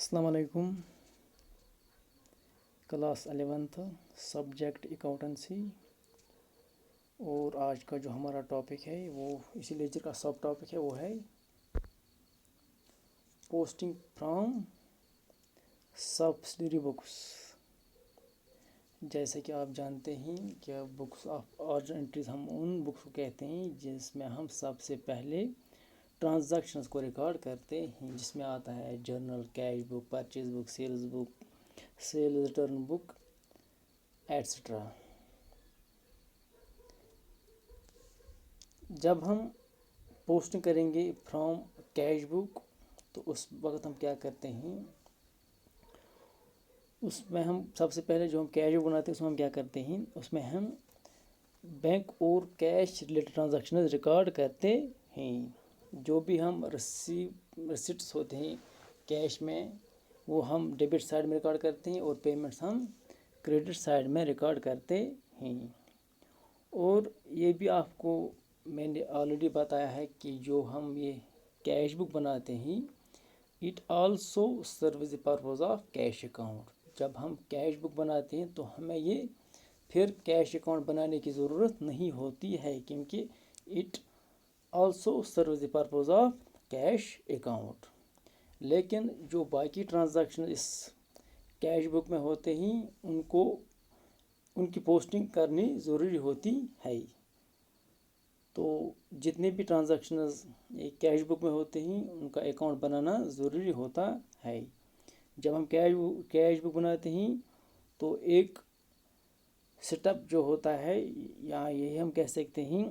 अस्सलाम वालेकुम। Class 11th subject accountancy. और आज का जो हमारा टॉपिक है वो इसी लेक्चर का सब टॉपिक है, वो है पोस्टिंग फ्रॉम सब्सिडरी बुक्स। जैसे कि आप जानते हैं कि बुक्स ऑफ ऑर्डर एंट्रीज हम उन बुक्स को कहते हैं जिसमें हम सबसे पहले ट्रांजैक्शंस को रिकॉर्ड करते हैं, जिसमें आता है journal, cash book, purchase book, sales book, sale return book etcetera. जब हम पोस्टिंग करेंगे फ्रॉम कैश बुक तो उस वक्त हम क्या करते हैं, उसमें हम सबसे पहले जो हम कैश बुक बनाते हैं उसमें हम क्या करते हैं, उसमें हम बैंक और कैश रिलेटेड ट्रांजैक्शन रिकॉर्ड करते हैं। जो भी हम रिसिट्स होते हैं कैश में वो हम डेबिट साइड में रिकॉर्ड करते हैं और पेमेंट्स हम क्रेडिट साइड में रिकॉर्ड करते हैं। और ये भी आपको मैंने ऑलरेडी बताया है कि जो हम ये कैश बुक बनाते हैं it also serve the purpose of cash account. जब हम कैश बुक बनाते हैं तो हमें ये फिर कैश अकाउंट बनाने की ज़रूरत नहीं होती है, क्योंकि it also serve the purpose of cash account. लेकिन जो बाकी ट्रांजैक्शन इस कैश बुक में होते हैं उनकी पोस्टिंग करनी ज़रूरी होती है। तो जितने भी ट्रांजैक्शंस एक कैश बुक में होते हैं उनका अकाउंट बनाना ज़रूरी होता है। जब हम कैश बुक बनाते हैं तो एक सेटअप जो होता है, या यही हम कह सकते हैं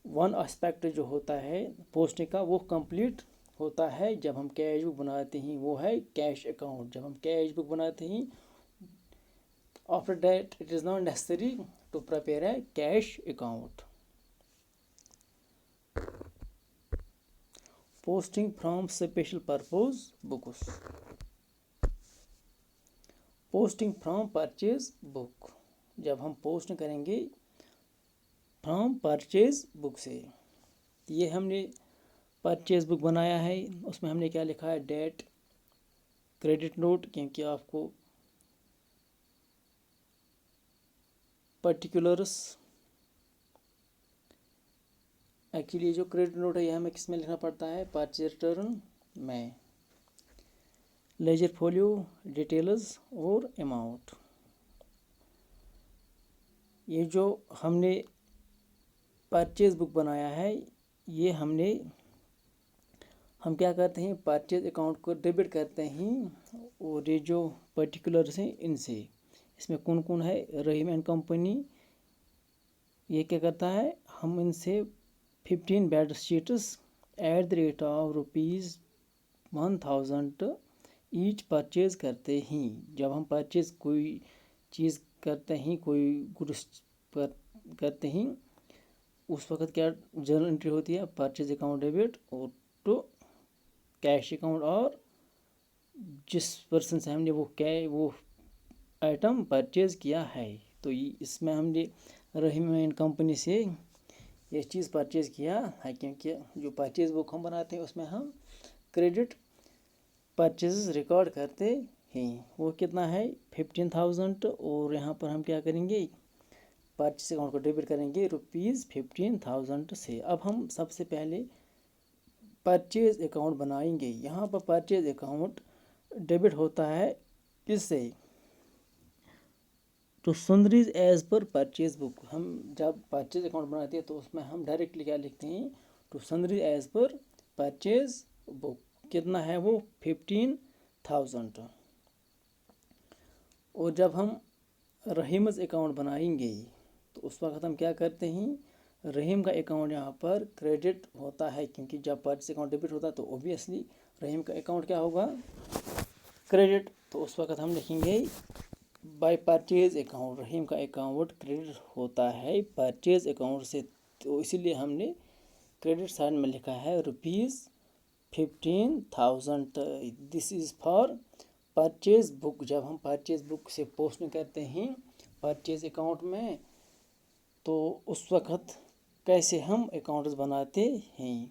वन एस्पेक्ट जो होता है पोस्टिंग का वो कंप्लीट होता है जब हम कैश बुक बनाते हैं, वो है कैश अकाउंट। जब हम कैश बुक बनाते हैं after that it is not necessary to prepare a cash account. Posting from special purpose books. Posting from purchase book. जब हम पोस्ट करेंगे फ्रॉम परचेज बुक से, ये हमने परचेज बुक बनाया है, उसमें हमने क्या लिखा है, डेट, क्रेडिट नोट, क्योंकि आपको पर्टिकुलर्स एक्चुअली जो क्रेडिट नोट है यह हमें किस में लिखना पड़ता है, परचेज रिटर्न में, लेजर फोलियो, डिटेल्स और अमाउंट। ये जो हमने परचेज बुक बनाया है ये हम क्या करते हैं, परचेज अकाउंट को डेबिट करते हैं और ये जो पर्टिकुलर्स हैं इनसे, इसमें कौन कौन है, रहीम एंड कंपनी, ये क्या करता है, हम इनसे 15 bed sheets at the rate of ₹1000 each purchase करते हैं। जब हम परचेज कोई चीज़ करते हैं, कोई गुड्स करते हैं, उस वक्त क्या जर्नल एंट्री होती है, परचेज अकाउंट डेबिट और टू कैश अकाउंट, और जिस पर्सन से हमने वो आइटम परचेज किया है। तो इसमें हमने रहीम एंड कंपनी से ये चीज़ परचेज किया है, क्योंकि जो परचेज बुक हम बनाते हैं उसमें हम क्रेडिट परचेज रिकॉर्ड करते हैं। वो कितना है, 15,000, और यहाँ पर हम क्या करेंगे, परचेज अकाउंट को डेबिट करेंगे ₹15,000 से। अब हम सबसे पहले परचेज अकाउंट बनाएंगे। यहाँ पर परचेज अकाउंट डेबिट होता है किससे, तो sundries as per purchase book. हम जब परचेज अकाउंट बनाते हैं तो उसमें हम डायरेक्टली क्या लिखते हैं, to sundries as per purchase book. कितना है वो, 15,000। और जब हम रहीमज अकाउंट बनाएंगे तो उस वक्त हम क्या करते हैं, रहीम का अकाउंट यहाँ पर क्रेडिट होता है, क्योंकि जब परचेज अकाउंट डेबिट होता है तो ओबियसली रहीम का अकाउंट क्या होगा, क्रेडिट। तो उस वक्त हम लिखेंगे बाय परचेज अकाउंट, रहीम का अकाउंट क्रेडिट होता है परचेज अकाउंट से, तो इसीलिए हमने क्रेडिट साइड में लिखा है ₹15,000। This is for purchase book. जब हम परचेज बुक से पोस्ट करते हैं परचेज अकाउंट में तो उस वक्त कैसे हम अकाउंट्स बनाते हैं।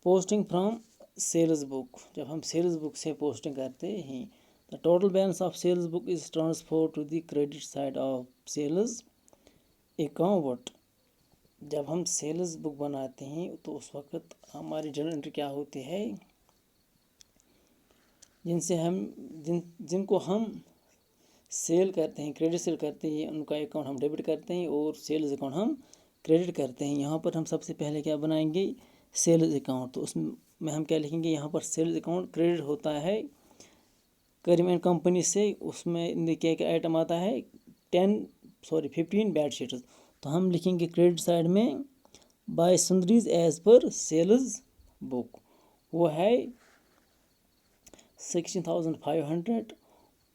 पोस्टिंग फ्रॉम सेल्स बुक, जब हम सेल्स बुक से पोस्टिंग करते हैं, the total balance of sales book is transfer to the credit side of sales account. जब हम सेल्स बुक बनाते हैं तो उस वक्त हमारी जर्नल एंट्री क्या होती है, जिनको हम सेल करते हैं, क्रेडिट सेल करते हैं, उनका अकाउंट हम डेबिट करते हैं और सेल्स अकाउंट हम क्रेडिट करते हैं। यहाँ पर हम सबसे पहले क्या बनाएंगे, सेल्स अकाउंट। तो उसमें हम क्या लिखेंगे, यहाँ पर सेल्स अकाउंट क्रेडिट होता है करीम एंड कंपनी से। उसमें क्या क्या आइटम आता है, 15 बेड शीट्स। तो हम लिखेंगे क्रेडिट साइड में by sundries as per sales book, वो है 16,500।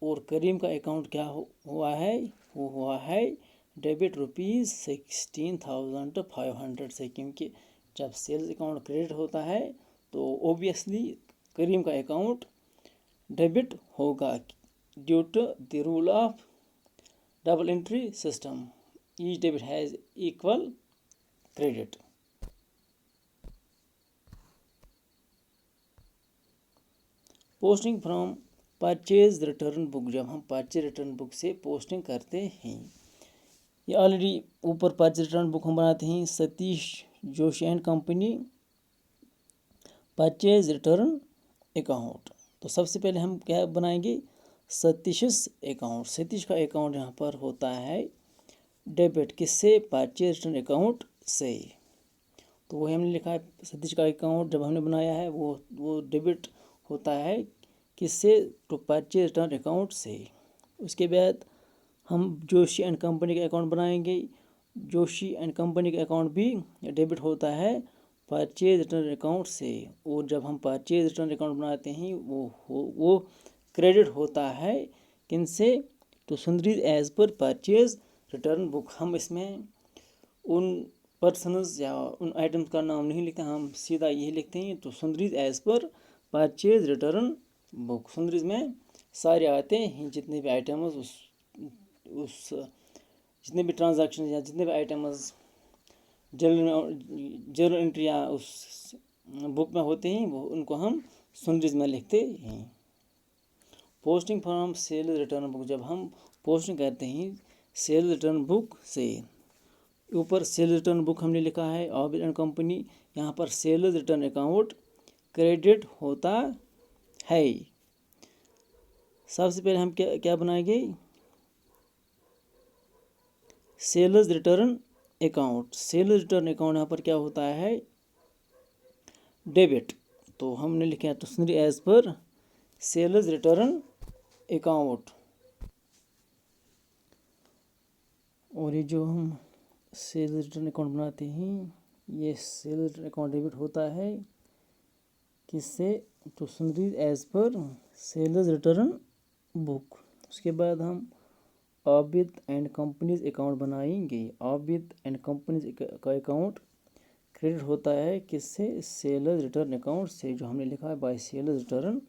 और करीम का अकाउंट क्या हुआ है, वो हुआ है डेबिट ₹16,500 से, क्योंकि जब सेल्स अकाउंट क्रेडिट होता है तो ओबियसली करीम का अकाउंट डेबिट होगा, due to the rule of double entry system, each debit has equal credit. Posting from purchase return book, जब हम परचेज रिटर्न बुक से पोस्टिंग करते हैं, ये ऑलरेडी ऊपर परचेज रिटर्न बुक हम बनाते हैं, Satish Joshi and company purchase return account. तो सबसे पहले हम क्या बनाएंगे, सतीश अकाउंट। सतीश का अकाउंट यहाँ पर होता है डेबिट, किससे, परचेज रिटर्न अकाउंट से। तो वही हमने लिखा है, सतीश का अकाउंट जब हमने बनाया है वो डेबिट होता है किससे, टू परचेज रिटर्न अकाउंट से। उसके बाद हम जोशी एंड कंपनी का अकाउंट बनाएंगे। जोशी एंड कंपनी का अकाउंट भी डेबिट होता है परचेज रिटर्न अकाउंट से। और जब हम परचेज रिटर्न अकाउंट बनाते हैं वो क्रेडिट होता है किनसे, तो sundries as per purchase return book. हम इसमें उन पर्सनस या उन आइटम्स का नाम नहीं लिखते, हम सीधा यही लिखते हैं, तो sundries as per purchase return book. Sundries में सारे आते हैं जितने भी आइटम्स उस जितने भी ट्रांजैक्शन या जितने भी आइटम्स जर्नल एंट्री या उस बुक में होते हैं, वो उनको हम सुंदरीज में लिखते हैं। Posting from sales return book, जब हम पोस्टिंग करते हैं सेल्स रिटर्न बुक से, ऊपर सेल्स रिटर्न बुक हमने लिखा है ऑबिट एंड कंपनी, यहाँ पर सेल्स रिटर्न अकाउंट क्रेडिट होता है। सबसे पहले हम क्या बनाएंगे, sales return account. Sales return account यहाँ पर क्या होता है, डेबिट। तो हमने लिखा है तो as per sales return account. और ये जो हम सेल्स रिटर्न अकाउंट बनाते हैं, ये सेल्स रिटर्न अकाउंट डेबिट होता है किससे, तो sundries as per sales return book. उसके बाद हम आबिद एंड कंपनीज अकाउंट बनाएंगे। आबिद एंड कंपनीज का अकाउंट क्रेडिट होता है किससे, सेल्स रिटर्न अकाउंट से, जो हमने लिखा है by sales return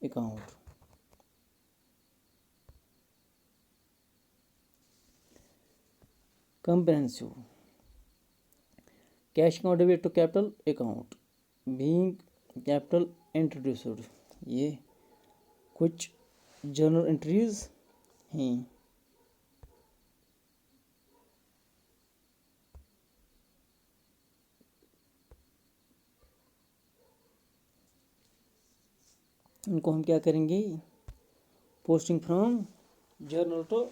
account. Comprehensive cash account debit to capital account being capital introduced. ये कुछ जर्नल एंट्रीज हैं। इनको हम क्या करेंगे, posting from journal to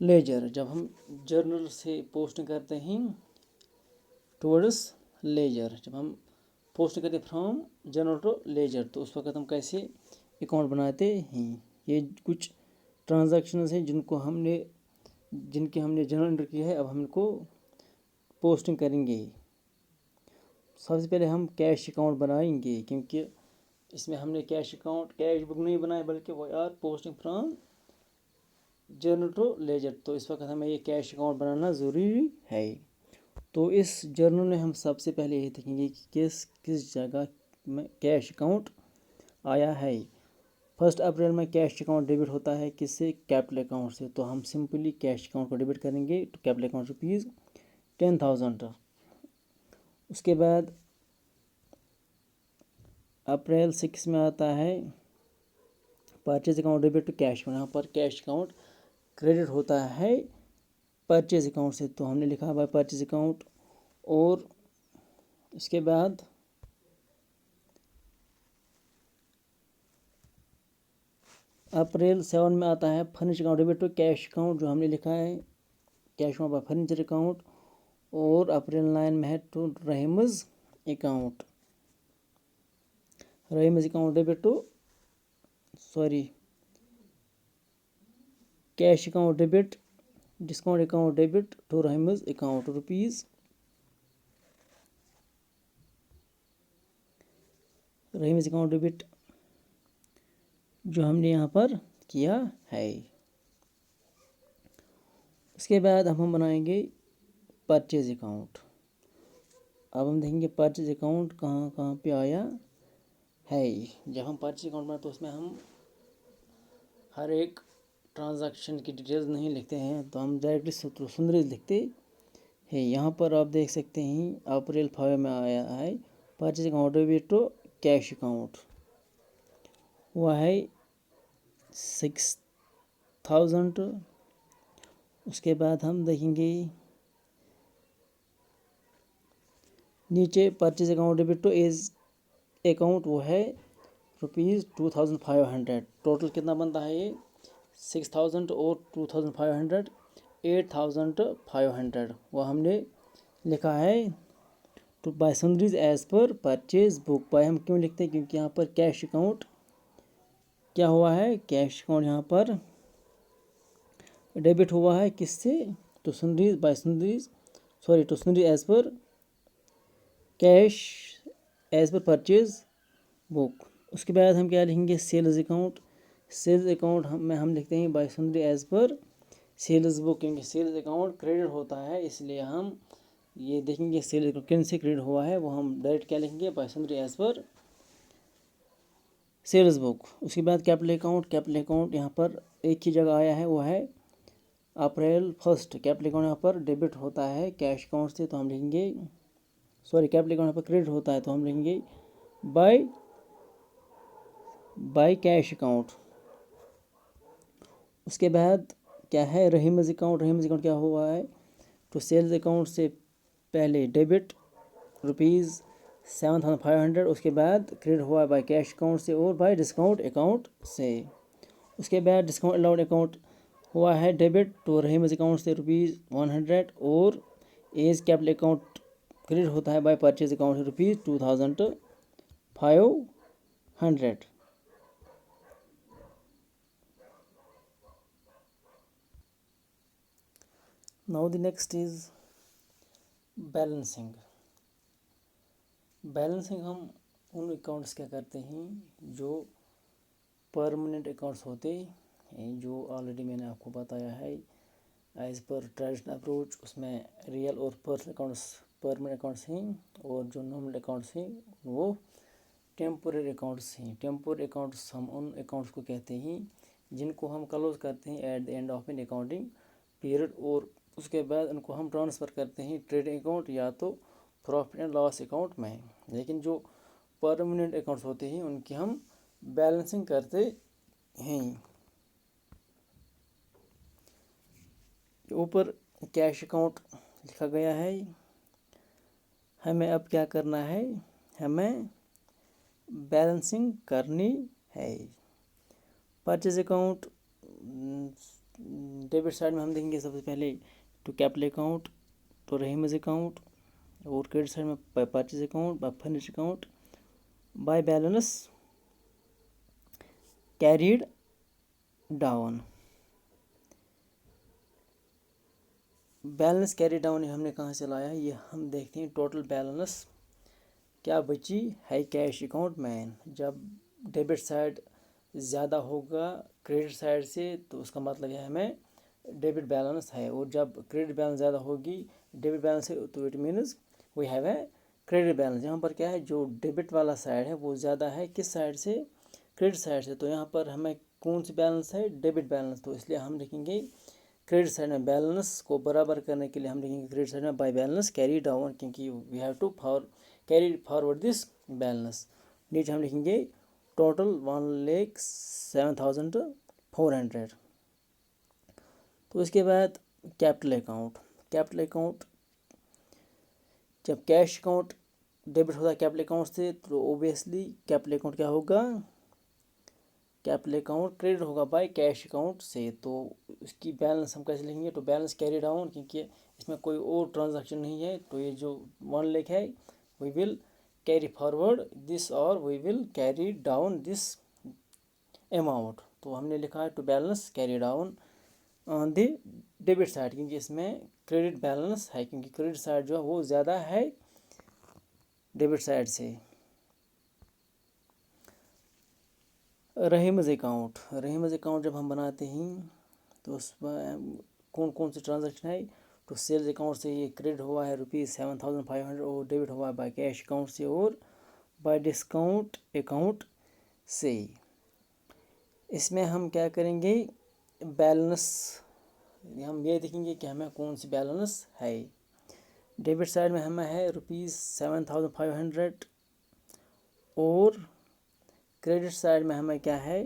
ledger. जब हम जर्नल से पोस्टिंग करते हैं टुवर्ड्स लेजर, जब हम पोस्टिंग करते हैं फ्रॉम जर्नल टू लेजर, तो उस वक्त हम कैसे अकाउंट बनाते हैं। ये कुछ ट्रांजैक्शंस हैं जिनकी हमने जर्नल एंट्री की है, अब हम इनको पोस्टिंग करेंगे। सबसे पहले हम कैश अकाउंट बनाएंगे, क्योंकि इसमें हमने कैश बुक नहीं बनाया, बल्कि वो are posting from journal to ledger. तो इस वक्त हमें ये कैश अकाउंट बनाना ज़रूरी है। तो इस जर्नल में हम सबसे पहले ये देखेंगे कि किस जगह में कैश अकाउंट आया है। 1 अप्रैल में कैश अकाउंट डेबिट होता है किससे, कैपिटल अकाउंट से। तो हम सिंपली कैश अकाउंट को डेबिट करेंगे, तो कैपिटल अकाउंट ₹10,000। उसके बाद अप्रैल 6 में आता है purchase account debit to cash account. यहाँ पर कैश अकाउंट क्रेडिट होता है परचेज अकाउंट से, तो हमने लिखा है परचेज अकाउंट। और इसके बाद अप्रैल 7 में आता है furniture account debit to cash account, जो हमने लिखा है cash account by furniture account. और अप्रैल 9 में है to Rahim's account, Rahim's account debit to cash account debit discount account debit to Rahim's account rupees Rahim's account debit जो हमने यहाँ पर किया है। उसके बाद अब हम बनाएंगे परचेज अकाउंट। अब हम देखेंगे परचेज अकाउंट कहाँ कहाँ पे आया है। जब हम परचेज अकाउंट बनाते तो उसमें हम हर एक ट्रांजैक्शन की डिटेल्स नहीं लिखते हैं, तो हम डायरेक्टली सुंदरी लिखते हैं। यहाँ पर आप देख सकते हैं अप्रैल 5 में आया है purchase account debit to cash account, हुआ है 6000। उसके बाद हम देखेंगे नीचे purchase account debit to A's account, वो है ₹2500। टोटल कितना बनता है ये 6000 और 2500 8500। वो हमने लिखा है to by sundries as per purchase book. By हम क्यों लिखते हैं, क्योंकि यहाँ पर कैश अकाउंट क्या हुआ है, कैश अकाउंट यहाँ पर डेबिट हुआ है किससे, to sundries by sundries to sundries as per cash as per purchase book. उसके बाद हम क्या लिखेंगे सेल्स अकाउंट। सेल्स अकाउंट में हम लिखते हैं by sundry as per sales book, क्योंकि सेल्स अकाउंट क्रेडिट होता है, इसलिए हम ये देखेंगे सेल्स अकाउंट किन से क्रेडिट हुआ है, वो हम डायरेक्ट क्या लिखेंगे by sundry as per sales book. उसके बाद कैपिटल अकाउंट। कैपिटल अकाउंट यहाँ पर एक ही जगह आया है, वो है अप्रैल 1। कैपिटल अकाउंट यहाँ पर डेबिट होता है कैश अकाउंट से, तो हम लिखेंगे कैपिटल अकाउंट यहाँ पर क्रेडिट होता है, तो हम लिखेंगे बाय कैश अकाउंट। उसके बाद क्या है रहीमज अकाउंट। रहीमज अकाउंट क्या हुआ है, तो सेल्स अकाउंट से पहले डेबिट ₹7500, उसके बाद क्रेडिट हुआ बाय कैश अकाउंट से और बाय डिस्काउंट अकाउंट से। उसके बाद डिस्काउंट अलाउड अकाउंट हुआ है डेबिट टू रहीमज अकाउंट से ₹100 और एज कैपिटल अकाउंट क्रेडिट होता है बाय परचेज अकाउंट से ₹2500। Now the next is balancing. Balancing हम उन अकाउंट्स क्या करते हैं जो परमानेंट अकाउंट्स होते हैं, जो ऑलरेडी मैंने आपको बताया है एज पर ट्रेडिशनल अप्रोच। उसमें रियल और पर्सनल अकाउंट्स परमानेंट अकाउंट्स हैं, और जो नॉर्मल अकाउंट्स हैं वो टेम्पोररी अकाउंट्स हैं। टेम्पोररी अकाउंट्स हम उन अकाउंट्स को कहते हैं जिनको हम क्लोज करते हैं at the end of an accounting period, और उसके बाद उनको हम ट्रांसफ़र करते हैं ट्रेडिंग अकाउंट या तो प्रॉफिट एंड लॉस अकाउंट में। लेकिन जो परमानेंट अकाउंट्स होते हैं उनकी हम बैलेंसिंग करते हैं। ऊपर कैश अकाउंट लिखा गया है, हमें अब क्या करना है, हमें बैलेंसिंग करनी है। परचेज अकाउंट डेबिट साइड में हम देखेंगे सबसे पहले to capital account, to Rahim's account, और क्रेडिट साइड में by purchase account, by furniture account, by balance carried down. Balance carry down हमने कहाँ से लाया है, ये हम देखते हैं टोटल बैलेंस क्या बची है कैश अकाउंट में। जब डेबिट साइड ज़्यादा होगा क्रेडिट साइड से, तो उसका मतलब है हमें डेबिट बैलेंस है, और जब क्रेडिट बैलेंस ज़्यादा होगी डेबिट बैलेंस है, तो it means we have a credit balance. यहाँ पर क्या है, जो डेबिट वाला साइड है वो ज़्यादा है किस साइड से, क्रेडिट साइड से। तो यहाँ पर हमें कौन सी बैलेंस है, डेबिट बैलेंस, तो इसलिए हम लिखेंगे क्रेडिट साइड में बैलेंस को बराबर करने के लिए हम लिखेंगे क्रेडिट साइड में बाय बैलेंस कैरी डाउन, क्योंकि we have to carry forward this balance. नीचे हम लिखेंगे टोटल 1,07,400। तो इसके बाद कैपिटल अकाउंट। कैपिटल अकाउंट, जब कैश अकाउंट डेबिट होता है कैपिटल अकाउंट से, तो ओबियसली कैपिटल अकाउंट क्या होगा, कैपिटल अकाउंट क्रेडिट होगा बाय कैश अकाउंट से। तो इसकी बैलेंस हम कैसे लिखेंगे, तो बैलेंस कैरी डाउन, क्योंकि इसमें कोई और ट्रांजैक्शन नहीं है। तो ये जो 1 लाख है, we will carry forward this और we will carry down this amount. तो हमने लिखा है to balance carry down on the debit side, क्योंकि इसमें क्रेडिट बैलेंस है, क्योंकि क्रेडिट साइड जो है वो ज़्यादा है डेबिट साइड से। रहीमज अकाउंट। रहीमज अकाउंट जब हम बनाते हैं तो उसमें कौन कौन से ट्रांजैक्शन है, तो सेल्स अकाउंट से ये क्रेडिट हुआ है ₹7,500 और डेबिट हुआ है बाय कैश अकाउंट से और बाय डिस्काउंट अकाउंट से। इसमें हम क्या करेंगे, बैलेंस हम ये देखेंगे कि हमें कौन सी बैलेंस है। डेबिट साइड में हमें है ₹7,500 और क्रेडिट साइड में हमें क्या है,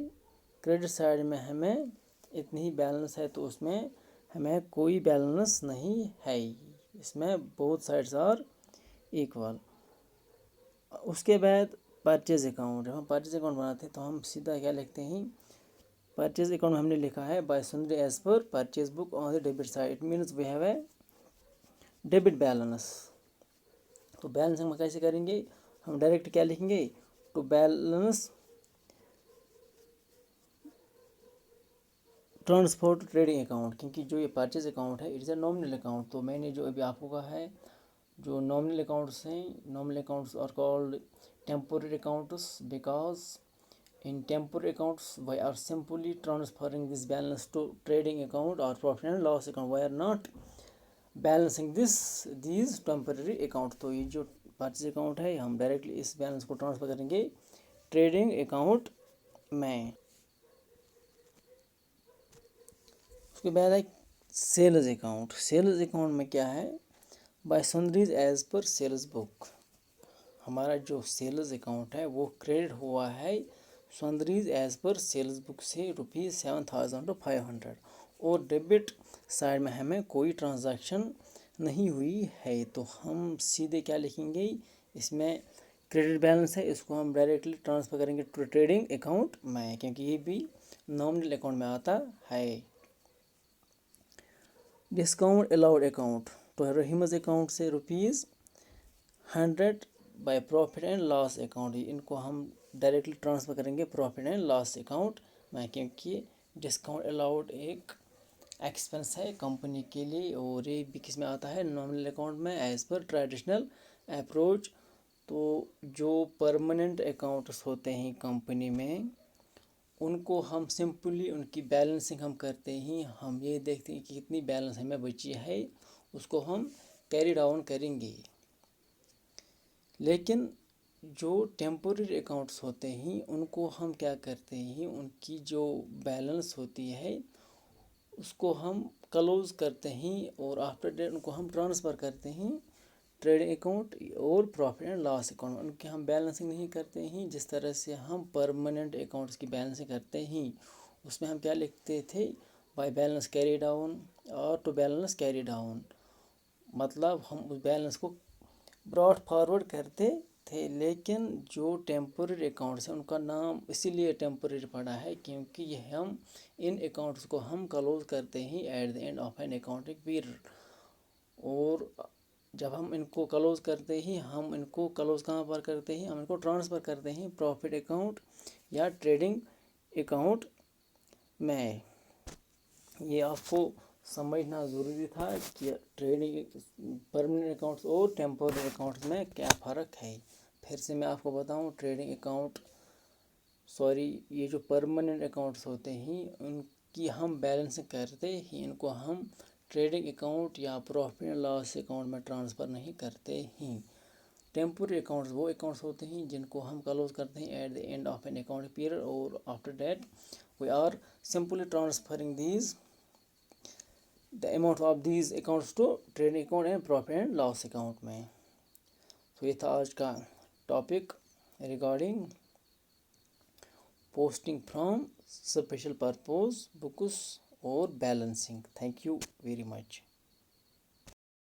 क्रेडिट साइड में हमें इतनी ही बैलेंस है, तो उसमें हमें कोई बैलेंस नहीं है। इसमें बोथ साइड्स आर इक्वल। उसके बाद परचेज अकाउंट। जब हम परचेज अकाउंट बनाते हैं तो हम सीधा क्या लिखते हैं, परचेज अकाउंट में हमने लिखा है bye sundry as per purchase book on the debit side, it means we have a debit balance. तो बैलेंस हम कैसे करेंगे, हम डायरेक्ट क्या लिखेंगे, to balance transfer to trading account, क्योंकि जो ये परचेज अकाउंट है it is a nominal account. तो मैंने जो अभी आपको कहा है, जो नॉमिनल अकाउंट्स हैं, nominal accounts are called temporary accounts because in temporary accounts we are simply transferring this balance to trading account or profit and loss account, we are not balancing these temporary account। तो ये जो purchase account है हम directly इस balance को transfer करेंगे trading account में। उसके बाद है सेल्स अकाउंट। सेल्स अकाउंट में क्या है, by sundries as per sales book. हमारा जो सेल्स अकाउंट है वो क्रेडिट हुआ है sundries as per sales book से ₹7,500 और डेबिट साइड में हमें कोई ट्रांजैक्शन नहीं हुई है। तो हम सीधे क्या लिखेंगे, इसमें क्रेडिट बैलेंस है, इसको हम डायरेक्टली ट्रांसफ़र करेंगे टू ट्रेडिंग अकाउंट में, क्योंकि ये भी नॉमिनल अकाउंट में आता है। Discount allowed account. तो रहीमज अकाउंट से ₹100 by profit and loss account, इनको हम डायरेक्टली ट्रांसफ़र करेंगे प्रॉफिट एंड लॉस अकाउंट में, क्योंकि डिस्काउंट अलाउड एक एक्सपेंस है कंपनी के लिए और ये भी किस में आता है, नॉमिनल अकाउंट में एज पर ट्रेडिशनल अप्रोच। तो जो परमानेंट अकाउंट्स होते हैं कंपनी में उनको हम सिंपली उनकी बैलेंसिंग हम करते ही, हम ये देखते हैं कि कितनी बैलेंस हमें बची है, उसको हम कैरी डाउन करेंगे। लेकिन जो टेम्पोररी अकाउंट्स होते हैं उनको हम क्या करते हैं, उनकी जो बैलेंस होती है उसको हम क्लोज करते हैं और आफ्टर डेट उनको हम ट्रांसफ़र करते हैं ट्रेडिंग अकाउंट और प्रॉफिट एंड लॉस अकाउंट। उनकी हम बैलेंसिंग नहीं करते हैं जिस तरह से हम परमानेंट अकाउंट्स की बैलेंसिंग करते हैं। उसमें हम क्या लिखते थे, बाय बैलेंस कैरी डाउन और टू बैलेंस कैरी डाउन, मतलब हम उस बैलेंस को ब्रॉड फॉरवर्ड करते थे। लेकिन जो टेम्पोररी अकाउंट्स हैं उनका नाम इसीलिए टेम्पोररी पड़ा है क्योंकि ये हम इन अकाउंट्स को हम क्लोज करते हैं at the end of an accounting period. और जब हम इनको क्लोज करते हैं, हम इनको क्लोज कहाँ पर करते हैं, हम इनको ट्रांसफ़र करते हैं प्रॉफिट अकाउंट या ट्रेडिंग अकाउंट में। ये आपको समझना ज़रूरी था कि ट्रेडिंग परमानेंट अकाउंट्स और टेम्पोररी अकाउंट्स में क्या फ़र्क है। फिर से मैं आपको बताऊं, ट्रेडिंग अकाउंट ये जो परमानेंट अकाउंट्स होते हैं उनकी हम बैलेंसिंग करते हैं, इनको हम ट्रेडिंग अकाउंट या प्रॉफिट एंड लॉस अकाउंट में ट्रांसफ़र नहीं करते हैं। टेम्पोररी अकाउंट्स वो अकाउंट्स होते हैं जिनको हम क्लोज करते हैं at the end of an account period और after that we are simply transferring the amount of these accounts to trading account and profit and loss account में। तो ये था आज का topic regarding posting from special purpose books or balancing. Thank you very much.